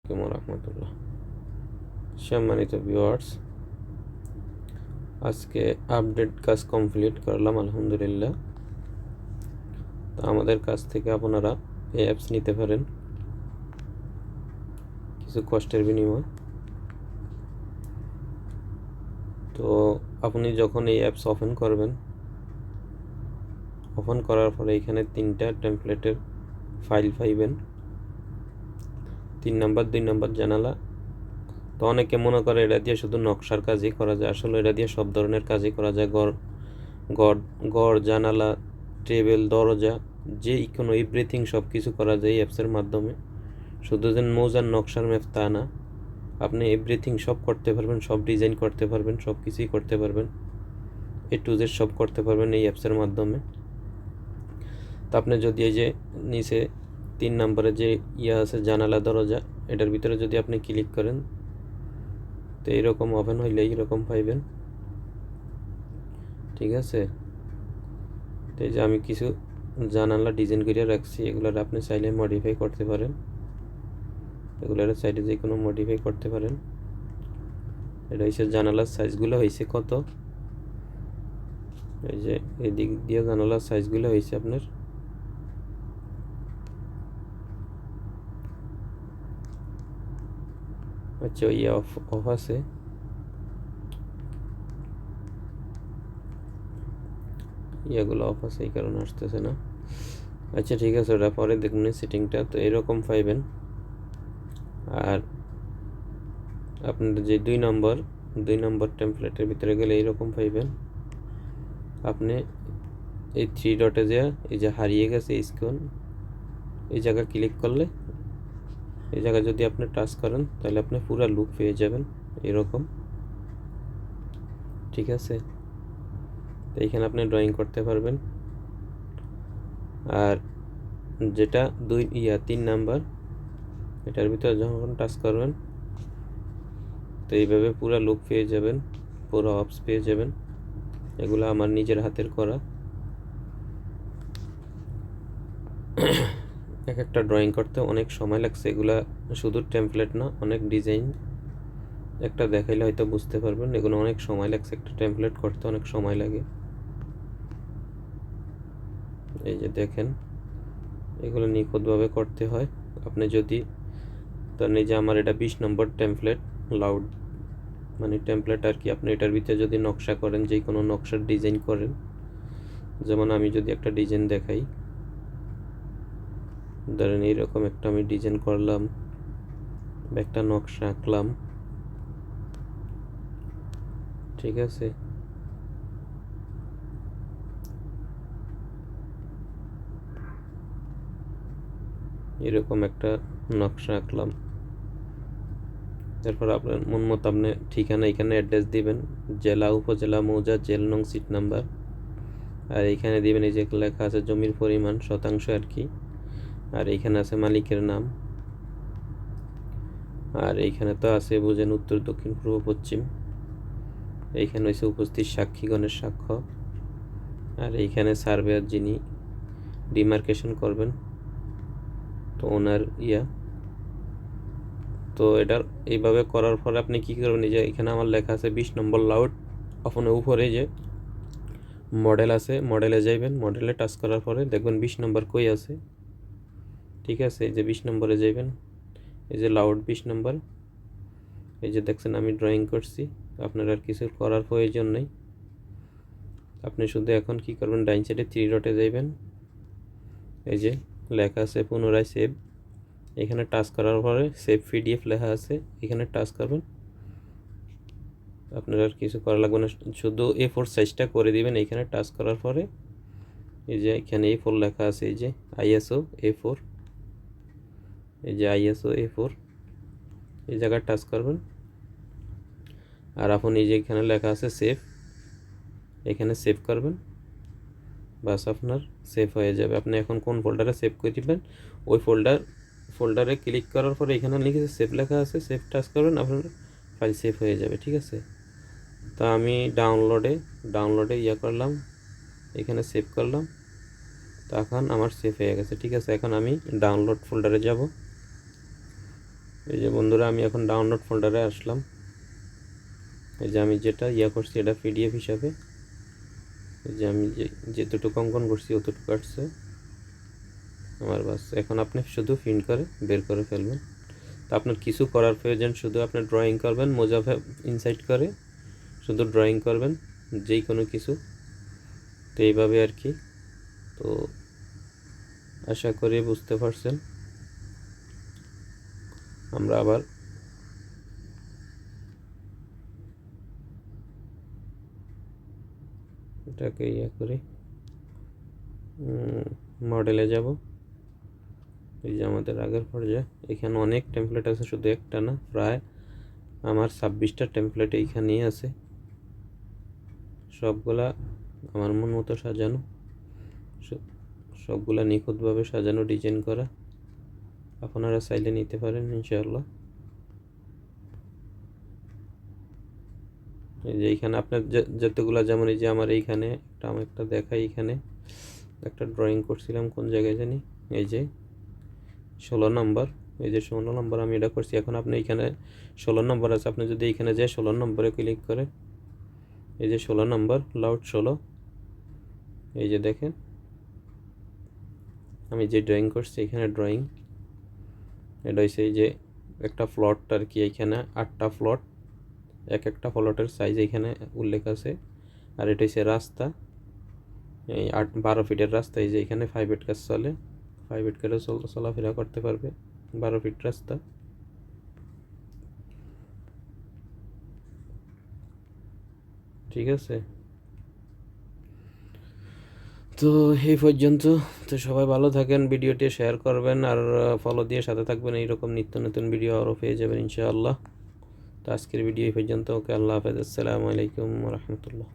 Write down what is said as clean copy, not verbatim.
রহমতুল্লাহ। সম্মানিত ভিউয়ার্স, আজকে আপডেট কাজ কমপ্লিট করলাম আলহামদুলিল্লাহ। তো আমাদের কাছ থেকে আপনারা এই অ্যাপস নিতে পারেন কিছু কষ্টের বিনিময়। তো আপনি যখন এই অ্যাপস ওপেন করবেন, ওপেন করার পরে এখানে 3টা টেমপ্লেটের ফাইল পাইবেন। 3 নাম্বার 2 নাম্বার জানালা। তো অনেকে মনে করে এটা দিয়ে শুধু নকশার কাজই করা যায়, আসলে এটা দিয়ে সব ধরনের কাজই করা যায়। ঘর জানালা, টেবিল, দরজা, যে কোনো এভরিথিং সব কিছু করা যায় এই অ্যাপসের মাধ্যমে। শুধু যে মৌজার নকশার ম্যাপ তা না, আপনি এভরিথিং সব করতে পারবেন, সব ডিজাইন করতে পারবেন, সব কিছুই করতে পারবেন, A to Z সব করতে পারবেন এই অ্যাপসের মাধ্যমে। তো আপনি যদি এই যে নিচে 3 নম্বরে যে আছে জানালা দরজা, এটার ভিতরে যদি আপনি ক্লিক করেন তো এইরকম ওপেন হইলে এইরকম পাইবেন, ঠিক আছে। তো এই যে আমি কিছু জানালা ডিজাইন করে রাখছি, এগুলোর আপনি চাইলে মডিফাই করতে পারেন, এগুলোর সাইডে যে কোনো মডিফাই করতে পারেন। এটা হচ্ছে জানালার সাইজগুলো হয়েছে কত, এই যে এই দিক দিয়ে জানালার সাইজগুলো হয়েছে আপনার আচ্ছা অফ আছে, ইয়েগুলো অফ আছে এই কারণে আসতেছে না। আচ্ছা ঠিক আছে, ওটা পরে দেখুন সেটিংটা। তো এরকম পাইবেন। আর আপনার যে 2 নম্বর টেমপ্লেটের ভিতরে গেলে এইরকম পাইবেন। আপনি এই 3 ডটে যে এই যে হারিয়ে গেছে স্ক্রিন, এই জায়গা ক্লিক করলে, এই জায়গা যদি আপনি টাচ করেন তাহলে আপনি পুরো লুক পেয়ে যাবেন এরকম, ঠিক আছে। তো এইখানে আপনি ড্রয়িং করতে পারবেন। আর যেটা 3 নাম্বার, এটার ভিতরে যখন টাচ করবেন তো এইভাবে পুরো লুক পেয়ে যাবেন, পুরো অপস পেয়ে যাবেন। এগুলো আমার নিজের হাতের করা। এক একটা ড্রয়িং করতে অনেক সময় লাগছে, এগুলা শুধু টেমপ্লেট না, অনেক ডিজাইন। একটা দেখাইলে হয়তো বুঝতে পারবেন, এগুলো অনেক সময় লাগছে, একটা টেমপ্লেট করতে অনেক সময় লাগে। এই যে দেখেন, এগুলো নিখুঁতভাবে করতে হয়। আপনি যদি ধরেন এই যে আমার এটা 20 নম্বর টেমপ্লেট, লাউড মানে টেমপ্লেট আর কি। আপনি এটার ভিতরে যদি নকশা করেন, যে কোনো নকশার ডিজাইন করেন, যেমন আমি যদি একটা ডিজাইন দেখাই, ধরেন এইরকম একটা আমি ডিজাইন করলাম, একটা নকশা আঁকলাম, ঠিক আছে। এরকম একটা নকশা আঁকলাম, তারপর আপনার মন মতো আপনি ঠিকানা এখানে অ্যাড্রেস দিবেন, জেলা, উপজেলা, মৌজা, জেল নং, সিট নাম্বার। আর এইখানে দিবেন এই যে লেখা আছে জমির পরিমাণ শতাংশ আর কি। আর এইখানে আছে মালিকের নাম। আর এইখানে তো আছে বুঝেন উত্তর, দক্ষিণ, পূর্ব, পশ্চিম। এইখানে হয়েছে উপস্থিত সাক্ষীগণের সাক্ষ্য। আর এইখানে সার্ভেয়ার যিনি ডিমার্কেশন করবেন, তো ওনার তো এটার এইভাবে করার পরে আপনি কি করবেন, এই যে এখানে আমার লেখা আছে 20 নম্বর লাউড, আপনার উপরে যে মডেল আছে, মডেলে যাইবেন, মডেলে টাচ করার পরে দেখবেন 20 নম্বর কই আছে, ঠিক আছে। এই যে 20 নম্বরে যাইবেন, এই যে লাউড 20 নম্বর, এই যে দেখছেন আমি ড্রয়িং করছি। আপনার আর কিছু করার প্রয়োজন নেই, আপনি শুধু এখন কি করবেন, ডাইন সাইডে 3 ডটে যাইবেন, এই যে লেখা আছে পুনরায় সেভ, এখানে টাচ করার পরে সেভ পিডিএফ লেখা আছে, এখানে টাচ করবেন। আপনার আর কিছু করা লাগবে না, শুধু A4 সাইজটা করে দিবেন এইখানে টাচ করার পরে। এই যে এখানে A4 লেখা আছে, এই যে ISO A4, এই যে ISO A4, এই জায়গায় টাচ করবেন। আর আপনি এই যে এখানে লেখা আছে সেভ, এখানে সেভ করবেন, বাস আপনার সেভ হয়ে যাবে। আপনি এখন কোন ফোল্ডারে সেভ করে দিবেন, ওই ফোল্ডারে ক্লিক করার পরে এখানে লিখেছে সেভ লেখা আছে, সেভ টাচ করবেন, আপনার ফাইল সেভ হয়ে যাবে, ঠিক আছে। তো আমি ডাউনলোডে করলাম, এখানে সেভ করলাম, তো এখন আমার সেভ হয়ে গেছে, ঠিক আছে। এখন আমি ডাউনলোড ফোল্ডারে যাব, এই যে বন্ধুরা, আমি এখন ডাউনলোড ফোল্ডারে আসলাম। এই যে আমি যেটা করছি এটা পিডিএফ হিসাবে। এই যে আমি যেতটুকু অঙ্কন করছি অতটুকু আসছে আমার, বাস। এখন আপনি শুধু প্রিন্ট করে বের করে ফেলবেন। তো আপনার কিছু করার প্রয়োজন, শুধু আপনি ড্রয়িং করবেন, মোজাফ ইনসাইড করে শুধু ড্রয়িং করবেন যেই কোনো কিছু। তো এইভাবে আর কি। তো আশা করি বুঝতে পারছেন। আমরা আবার এটাকে করি, মডেলে যাব। এই যে আমাদের আগের পর্যায়ে, এখানে অনেক টেমপ্লেট আছে, শুধু একটা না, প্রায় আমার 26টা টেমপ্লেট এইখানেই আছে। সবগুলা আমার মন মতো সাজানো, সবগুলা নিখুঁতভাবে সাজানো, ডিজাইন করা। আপনারা চাইলে নিতে পারেন ইনশাআল্লাহ। এই যে এইখানে আপনার যতগুলা, যেমন এই যে আমার এইখানে একটা দেখাই, এইখানে একটা ড্রয়িং করছিলাম, কোন জায়গায় জানি, এই যে 16 নম্বর। এই যে 16 নম্বর আমি এটা করছি। এখন আপনি এইখানে 16 নম্বর আছে, আপনি যদি এইখানে যে 16 নম্বরে ক্লিক করেন, এই যে 16 নম্বর, লাউড 16, এই যে দেখেন আমি যে ড্রয়িং করছি এখানে ড্রয়িং, এটা হচ্ছে এই যে একটা প্লট আর কি, এইখানে 8টা প্লট, একটা প্লটের সাইজ এখানে উল্লেখ আছে। আর এটা হচ্ছে রাস্তা, এই 12 ফিটের রাস্তা। এই যে এখানে 5 ফিট কাজ চলে, 5 ফিট করে চলাফেরা করতে পারবে, 12 ফিট রাস্তা। ঠিক আছে, তো এই পর্যন্ত। তো সবাই ভালো থাকেন, ভিডিওটি শেয়ার করবেন আর ফলো দিয়ে সাথে থাকবেন। এইরকম নিত্য নতুন ভিডিও আরও পেয়ে যাবেন ইনশাআল্লাহ। তো আজকের ভিডিও এই পর্যন্ত। ওকে, আল্লাহ হাফেজ, আসসালামু আলাইকুম রহমতুল্লাহ।